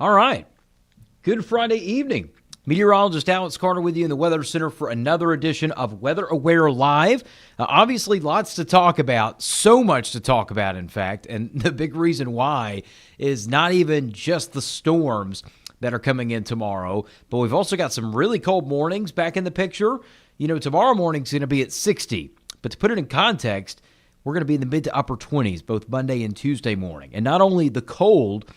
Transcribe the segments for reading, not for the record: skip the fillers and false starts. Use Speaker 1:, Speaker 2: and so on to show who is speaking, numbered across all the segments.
Speaker 1: All right. Good Friday evening. Meteorologist Alex Carter with you in the Weather Center for another edition of Weather Aware Live. Obviously, lots to talk about, so much to talk about, in fact. And the big reason why is not even just the storms that are coming in tomorrow, but we've also got some really cold mornings back in the picture. You know, tomorrow morning's going to be at 60. But to put it in context, we're going to be in the mid to upper 20s both Monday and Tuesday morning. And not only the cold,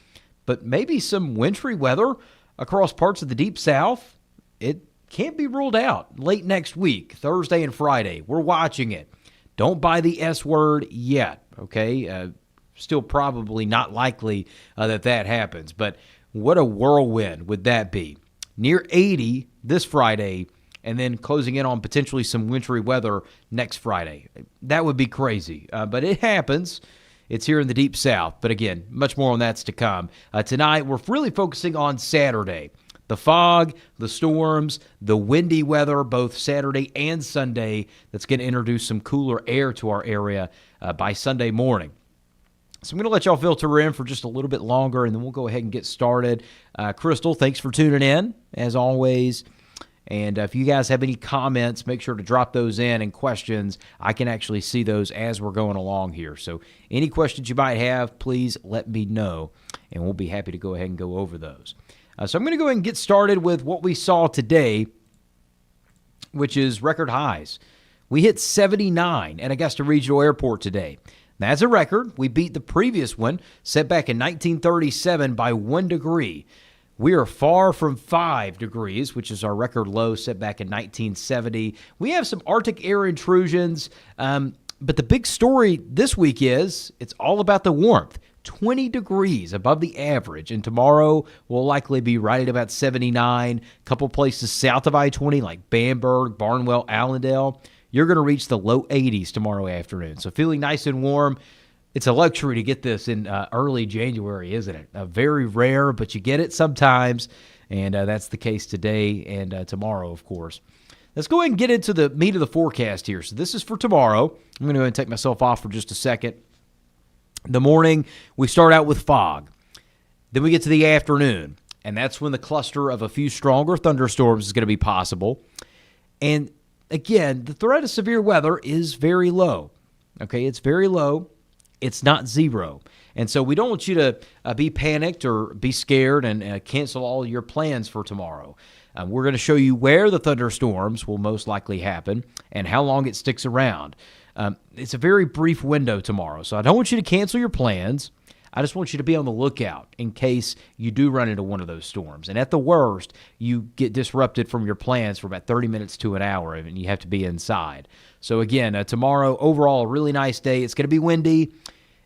Speaker 1: but maybe some wintry weather across parts of the deep south. It can't be ruled out late next week, Thursday and Friday. We're watching it. Don't buy the S word yet, okay? Still probably not likely that happens. But what a whirlwind would that be? Near 80 this Friday, and then closing in on potentially some wintry weather next Friday. That would be crazy, but it happens. It's here in the Deep South. But again, much more on that's to come. Tonight, we're really focusing on Saturday. The fog, the storms, the windy weather, both Saturday and Sunday, that's going to introduce some cooler air to our area by Sunday morning. So I'm going to let y'all filter in for just a little bit longer, and then we'll go ahead and get started. Crystal, thanks for tuning in, as always. And if you guys have any comments, make sure to drop those in and questions. I can actually see those as we're going along here. So any questions you might have, please let me know, and we'll be happy to go ahead and go over those. So I'm going to go ahead and get started with what we saw today, which is record highs. We hit 79 at Augusta Regional Airport today. That's a record. We beat the previous one, set back in 1937 by 1 degree. We are far from 5 degrees, which is our record low set back in 1970. We have some Arctic air intrusions, but the big story this week is it's all about the warmth. 20 degrees above the average, and tomorrow will likely be right at about 79. A couple places south of I-20 like Bamberg, Barnwell, Allendale. You're going to reach the low 80s tomorrow afternoon. So feeling nice and warm. It's a luxury to get this in early January, isn't it? Very rare, but you get it sometimes, and that's the case today and tomorrow, of course. Let's go ahead and get into the meat of the forecast here. So this is for tomorrow. I'm going to go ahead and take myself off for just a second. The morning, we start out with fog. Then we get to the afternoon, and that's when the cluster of a few stronger thunderstorms is going to be possible. And again, the threat of severe weather is very low. Okay, it's very low. It's not zero. And so we don't want you to be panicked or be scared and cancel all your plans for tomorrow. We're going to show you where the thunderstorms will most likely happen and how long it sticks around. It's a very brief window tomorrow, so I don't want you to cancel your plans. I just want you to be on the lookout in case you do run into one of those storms. And at the worst, you get disrupted from your plans for about 30 minutes to an hour, and you have to be inside. So again, tomorrow, overall, a really nice day. It's going to be windy.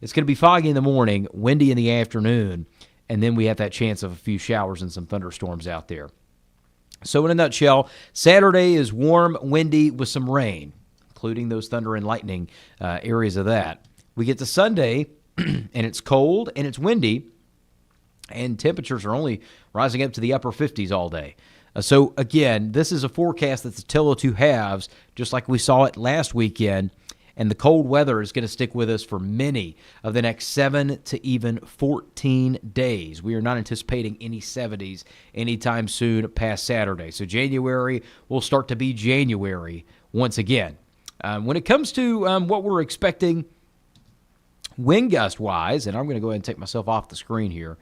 Speaker 1: It's going to be foggy in the morning, windy in the afternoon, and then we have that chance of a few showers and some thunderstorms out there. So in a nutshell, Saturday is warm, windy with some rain, including those thunder and lightning areas of that. We get to Sunday, and it's cold and it's windy, and temperatures are only rising up to the upper 50s all day. So again, this is a forecast that's a tale of two halves, just like we saw it last weekend, and the cold weather is going to stick with us for many of the next 7 to even 14 days. We are not anticipating any 70s anytime soon past Saturday. So January will start to be January once again. When it comes to what we're expecting wind gust-wise, and I'm going to go ahead and take myself off the screen here.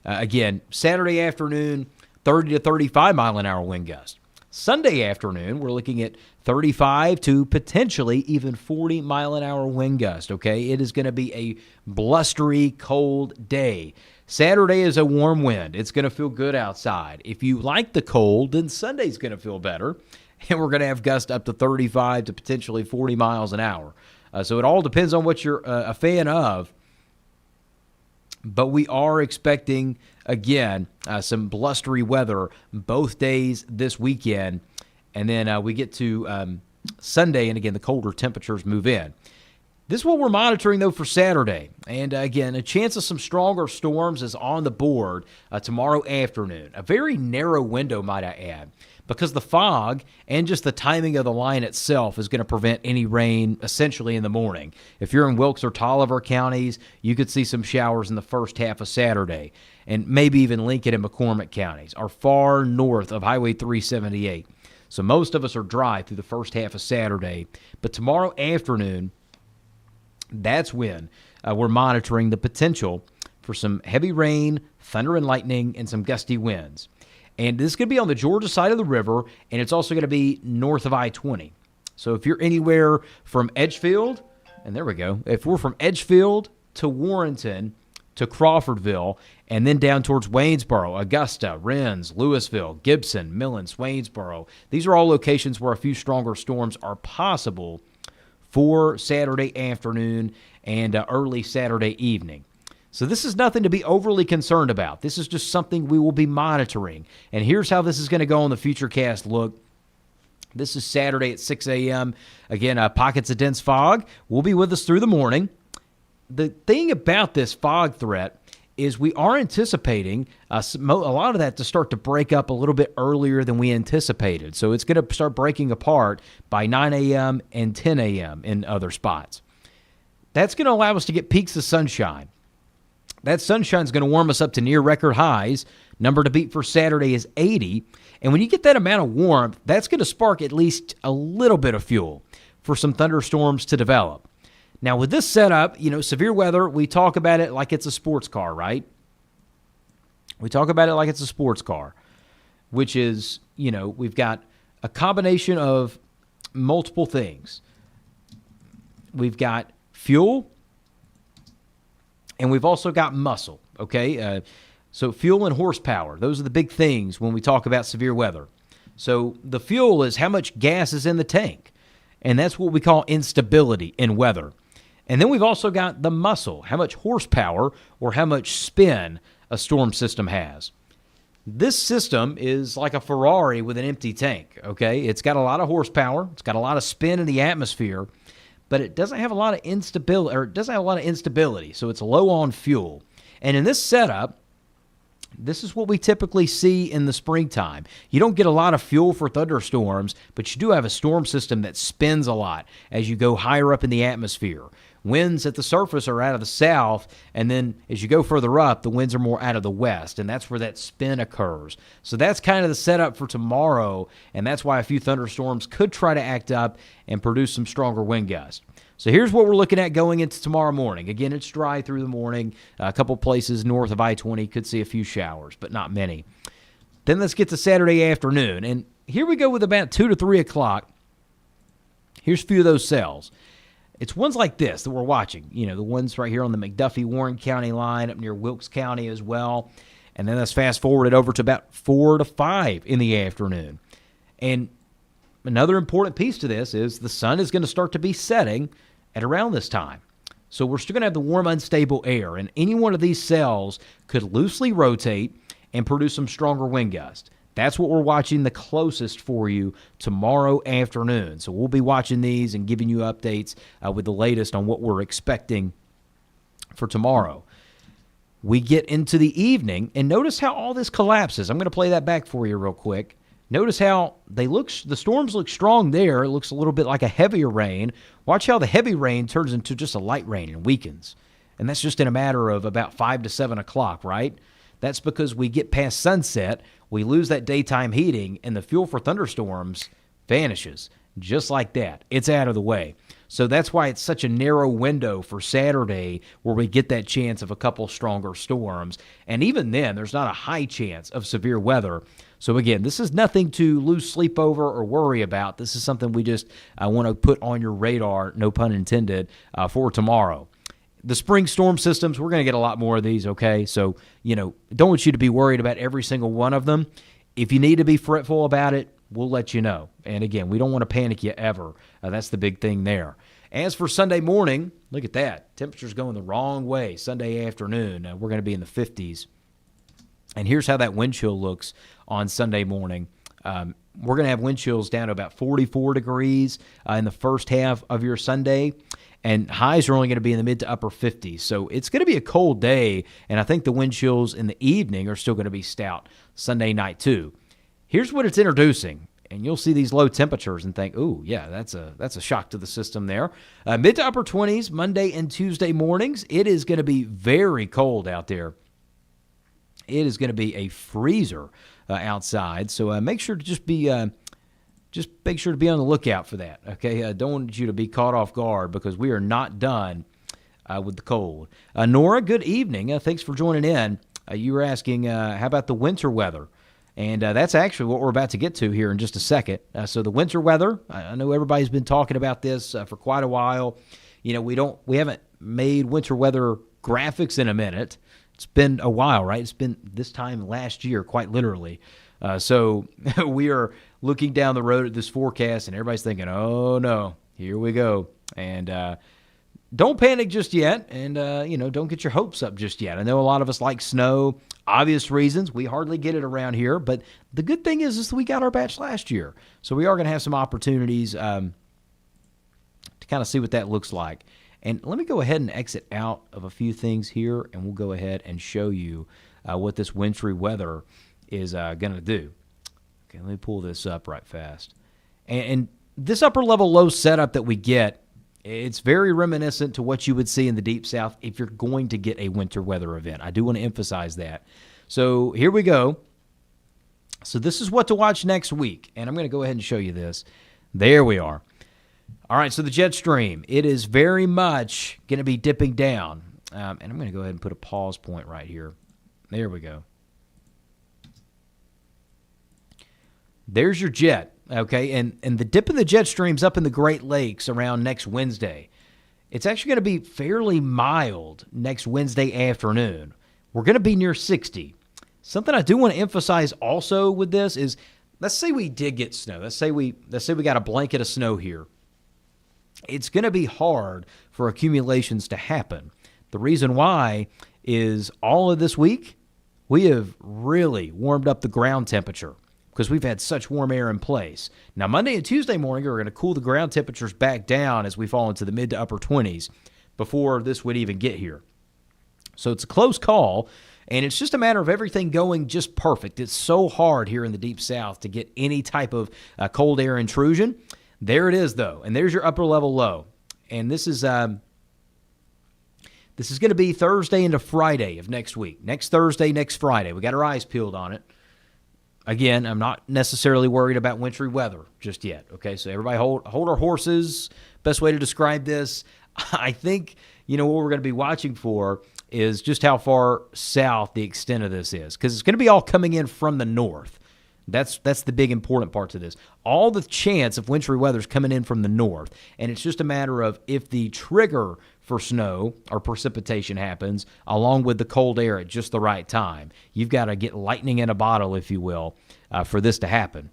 Speaker 1: Again, Saturday afternoon, 30 to 35 mile-an-hour wind gust. Sunday afternoon, we're looking at 35 to potentially even 40 mile-an-hour wind gust, okay? It is going to be a blustery, cold day. Saturday is a warm wind. It's going to feel good outside. If you like the cold, then Sunday's going to feel better, and we're going to have gusts up to 35 to potentially 40 miles an hour. So it all depends on what you're a fan of. But we are expecting, again, some blustery weather both days this weekend. And then we get to Sunday, and again, the colder temperatures move in. This is what we're monitoring, though, for Saturday. And, again, a chance of some stronger storms is on the board tomorrow afternoon. A very narrow window, might I add, because the fog and just the timing of the line itself is going to prevent any rain essentially in the morning. If you're in Wilkes or Tolliver counties, you could see some showers in the first half of Saturday. and maybe even Lincoln and McCormick counties are far north of Highway 378. So most of us are dry through the first half of Saturday. But tomorrow afternoon, that's when we're monitoring the potential for some heavy rain, thunder and lightning, and some gusty winds. And this is going to be on the Georgia side of the river, and it's also going to be north of I-20. So if you're anywhere from Edgefield, and there we go, if we're from Edgefield to Warrenton to Crawfordville, and then down towards Waynesboro, Augusta, Rennes, Louisville, Gibson, Millen, Swainsboro, these are all locations where a few stronger storms are possible for Saturday afternoon and early Saturday evening. So this is nothing to be overly concerned about. This is just something we will be monitoring. And here's how this is going to go on the Futurecast look. This is Saturday at 6 a.m. Again, pockets of dense fog will be with us through the morning. The thing about this fog threat is we are anticipating a lot of that to start to break up a little bit earlier than we anticipated. So it's going to start breaking apart by 9 a.m. and 10 a.m. in other spots. That's going to allow us to get peaks of sunshine. That sunshine is going to warm us up to near record highs. Number to beat for Saturday is 80. And when you get that amount of warmth, that's going to spark at least a little bit of fuel for some thunderstorms to develop. Now, with this setup, severe weather, we talk about it like it's a sports car, right? We talk about it like it's a sports car, which is, we've got a combination of multiple things. We've got fuel, and we've also got muscle, okay? So fuel and horsepower, those are the big things when we talk about severe weather. So the fuel is how much gas is in the tank, and that's what we call instability in weather. And then we've also got the muscle, how much horsepower or how much spin a storm system has. This system is like a Ferrari with an empty tank, okay? It's got a lot of horsepower, it's got a lot of spin in the atmosphere, but it doesn't have a lot of instability, so it's low on fuel. And in this setup, this is what we typically see in the springtime. You don't get a lot of fuel for thunderstorms, but you do have a storm system that spins a lot as you go higher up in the atmosphere. Winds at the surface are out of the south, and then as you go further up, the winds are more out of the west, and that's where that spin occurs. So that's kind of the setup for tomorrow, and that's why a few thunderstorms could try to act up and produce some stronger wind gusts. So here's what we're looking at going into tomorrow morning. Again, it's dry through the morning. A couple places north of I-20 could see a few showers, but not many. Then let's get to Saturday afternoon, and here we go with about 2 to 3 o'clock. Here's a few of those cells. It's ones like this that we're watching, the ones right here on the McDuffie-Warren County line up near Wilkes County as well. And then let's fast forward it over to about 4 to 5 in the afternoon. And another important piece to this is the sun is going to start to be setting at around this time. So we're still going to have the warm, unstable air, and any one of these cells could loosely rotate and produce some stronger wind gusts. That's what we're watching the closest for you tomorrow afternoon. So we'll be watching these and giving you updates with the latest on what we're expecting for tomorrow. We get into the evening, and notice how all this collapses. I'm going to play that back for you real quick. Notice how the storms look strong there. It looks a little bit like a heavier rain. Watch how the heavy rain turns into just a light rain and weakens. And that's just in a matter of about 5 to 7 o'clock, right? That's because we get past sunset, we lose that daytime heating, and the fuel for thunderstorms vanishes. Just like that. It's out of the way. So that's why it's such a narrow window for Saturday where we get that chance of a couple stronger storms. And even then, there's not a high chance of severe weather. So again, this is nothing to lose sleep over or worry about. This is something we just want to put on your radar, no pun intended, for tomorrow. The spring storm systems, we're going to get a lot more of these, okay? So, don't want you to be worried about every single one of them. If you need to be fretful about it, we'll let you know. And again, we don't want to panic you ever. That's the big thing there. As for Sunday morning, look at that. Temperature's going the wrong way. Sunday afternoon, we're going to be in the 50s. And here's how that wind chill looks on Sunday morning. We're going to have wind chills down to about 44 degrees in the first half of your Sunday. And highs are only going to be in the mid to upper 50s. So it's going to be a cold day, and I think the wind chills in the evening are still going to be stout Sunday night too. Here's what it's introducing, and you'll see these low temperatures and think, ooh, yeah, that's a shock to the system there. Mid to upper 20s Monday and Tuesday mornings. It is going to be very cold out there It is going to be a freezer outside, so make sure to just make sure to be on the lookout for that. Okay, don't want you to be caught off guard because we are not done with the cold. Nora, good evening. Thanks for joining in. You were asking, how about the winter weather? And that's actually what we're about to get to here in just a second. So the winter weather, I know everybody's been talking about this for quite a while. You know, we haven't made winter weather graphics in a minute. It's been a while, right? It's been this time last year, quite literally. So we are looking down the road at this forecast, and everybody's thinking, oh, no, here we go. And don't panic just yet, and, don't get your hopes up just yet. I know a lot of us like snow, obvious reasons. We hardly get it around here, but the good thing is that we got our batch last year. So we are going to have some opportunities to kind of see what that looks like. And let me go ahead and exit out of a few things here, and we'll go ahead and show you what this wintry weather is going to do. Okay, let me pull this up right fast. And this upper level low setup that we get, it's very reminiscent to what you would see in the Deep South if you're going to get a winter weather event. I do want to emphasize that. So here we go. So this is what to watch next week, and I'm going to go ahead and show you this. There we are. All right, so the jet stream, it is very much going to be dipping down. And I'm going to go ahead and put a pause point right here. There we go. There's your jet, okay? And the dip in the jet stream's up in the Great Lakes around next Wednesday. It's actually going to be fairly mild next Wednesday afternoon. We're going to be near 60. Something I do want to emphasize also with this is, let's say we did get snow. Let's say we got a blanket of snow here. It's going to be hard for accumulations to happen. The reason why is all of this week, we have really warmed up the ground temperature because we've had such warm air in place. Now, Monday and Tuesday morning are going to cool the ground temperatures back down as we fall into the mid to upper 20s before this would even get here. So it's a close call, and it's just a matter of everything going just perfect. It's so hard here in the Deep South to get any type of cold air intrusion. There it is, though, and there's your upper level low. And this is going to be Thursday into Friday of next week. Next Thursday, next Friday. We got our eyes peeled on it. Again, I'm not necessarily worried about wintry weather just yet. Okay, so everybody hold our horses. Best way to describe this, I think, what we're going to be watching for is just how far south the extent of this is, because it's going to be all coming in from the north. That's the big important part to this. All the chance of wintry weather is coming in from the north, and it's just a matter of if the trigger for snow or precipitation happens along with the cold air at just the right time. You've got to get lightning in a bottle, if you will, for this to happen.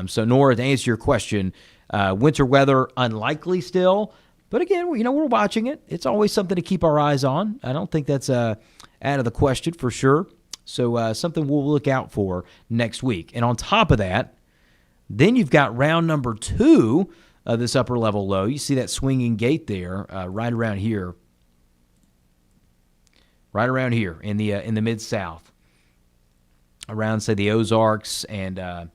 Speaker 1: So, Nora, to answer your question, winter weather unlikely still, but again, we're watching it. It's always something to keep our eyes on. I don't think that's out of the question for sure. So something we'll look out for next week. And on top of that, then you've got round number 2 of this upper level low. You see that swinging gate there, right around here in the Mid-South, around, say, the Ozarks, and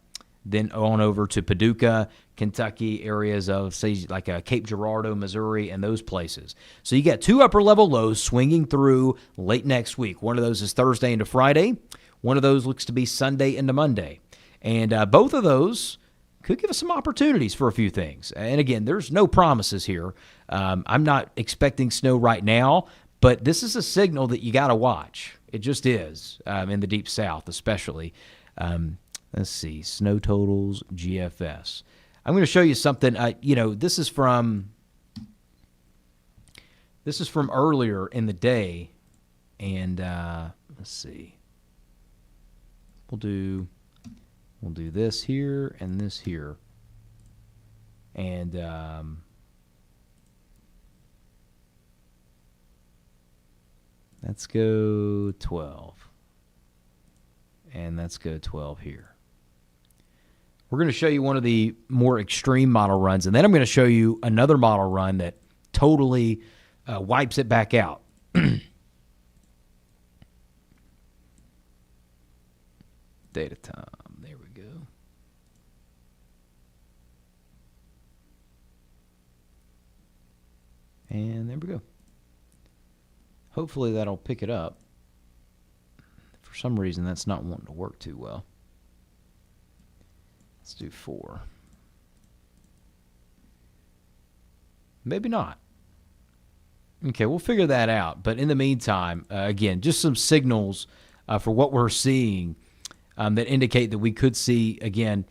Speaker 1: then on over to Paducah, Kentucky, areas of, say, like Cape Girardeau, Missouri, and those places. So you got 2 upper-level lows swinging through late next week. One of those is Thursday into Friday. One of those looks to be Sunday into Monday. And both of those could give us some opportunities for a few things. And again, there's no promises here. I'm not expecting snow right now, but this is a signal that you got to watch. It just is, in the Deep South especially. Let's see, snow totals, GFS. I'm going to show you something. This is from earlier in the day, and let's see. We'll do this here and this here, and let's go 12, and let's go 12 here. We're going to show you one of the more extreme model runs, and then I'm going to show you another model run that totally wipes it back out. Data time. There we go. And there we go. Hopefully that'll pick it up. some reason, that's not wanting to work too well. Let's do 4. Maybe not. Okay, we'll figure that out. But in the meantime, again, just some signals for what we're seeing that indicate that we could see, again,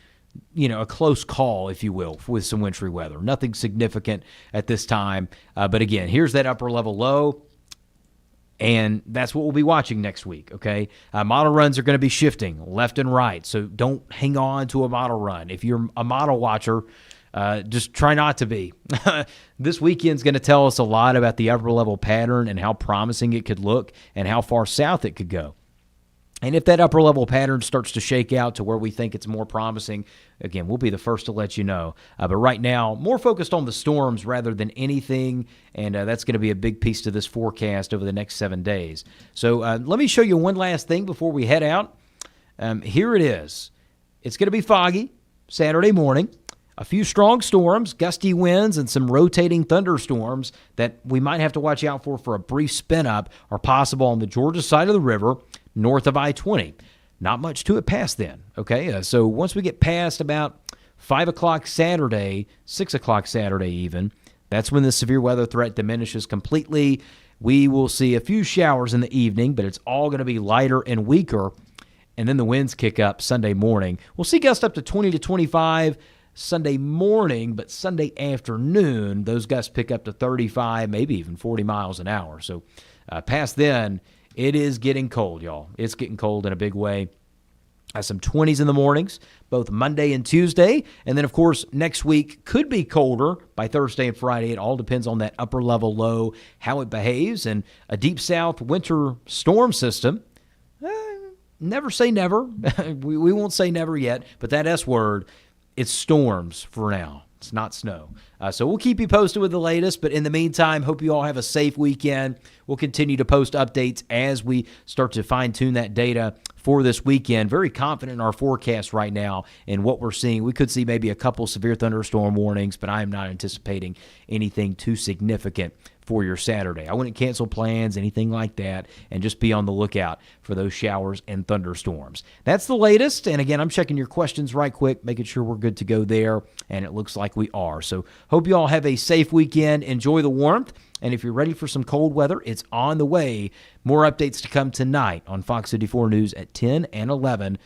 Speaker 1: a close call, if you will, with some wintry weather. Nothing significant at this time. But again, here's that upper level low. And that's what we'll be watching next week, okay? Model runs are going to be shifting left and right, so don't hang on to a model run. If you're a model watcher, just try not to be. This weekend's going to tell us a lot about the upper level pattern and how promising it could look and how far south it could go. And if that upper level pattern starts to shake out to where we think it's more promising, again, we'll be the first to let you know. But right now, more focused on the storms rather than anything, and that's going to be a big piece to this forecast over the next 7 days. So let me show you one last thing before we head out. Here it is. It's going to be foggy Saturday morning. A few strong storms, gusty winds, and some rotating thunderstorms that we might have to watch out for a brief spin-up are possible on the Georgia side of the river, north of I-20. Not much to it past then, okay? So once we get past about 5 o'clock Saturday, 6 o'clock Saturday even, that's when the severe weather threat diminishes completely. We will see a few showers in the evening, but it's all going to be lighter and weaker, and then the winds kick up Sunday morning. We'll see gusts up to 20 to 25 Sunday morning, but Sunday afternoon, those gusts pick up to 35, maybe even 40 miles an hour. So past then, it is getting cold, y'all. It's getting cold in a big way. Some 20s in the mornings, both Monday and Tuesday. And then, of course, next week could be colder by Thursday and Friday. It all depends on that upper level low, how it behaves. And a deep south winter storm system, never say never. we won't say never yet, but that S word, it's storms for now. It's not snow. So we'll keep you posted with the latest. But in the meantime, hope you all have a safe weekend. We'll continue to post updates as we start to fine-tune that data for this weekend. Very confident in our forecast right now and what we're seeing. We could see maybe a couple severe thunderstorm warnings, but I am not anticipating anything too significant for your Saturday. I wouldn't cancel plans, anything like that, and just be on the lookout for those showers and thunderstorms. That's the latest, and again, I'm checking your questions right quick, making sure we're good to go there, and it looks like we are. So hope you all have a safe weekend. Enjoy the warmth, and if you're ready for some cold weather, it's on the way. More updates to come tonight on Fox 54 News at 10 and 11.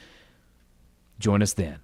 Speaker 1: Join us then.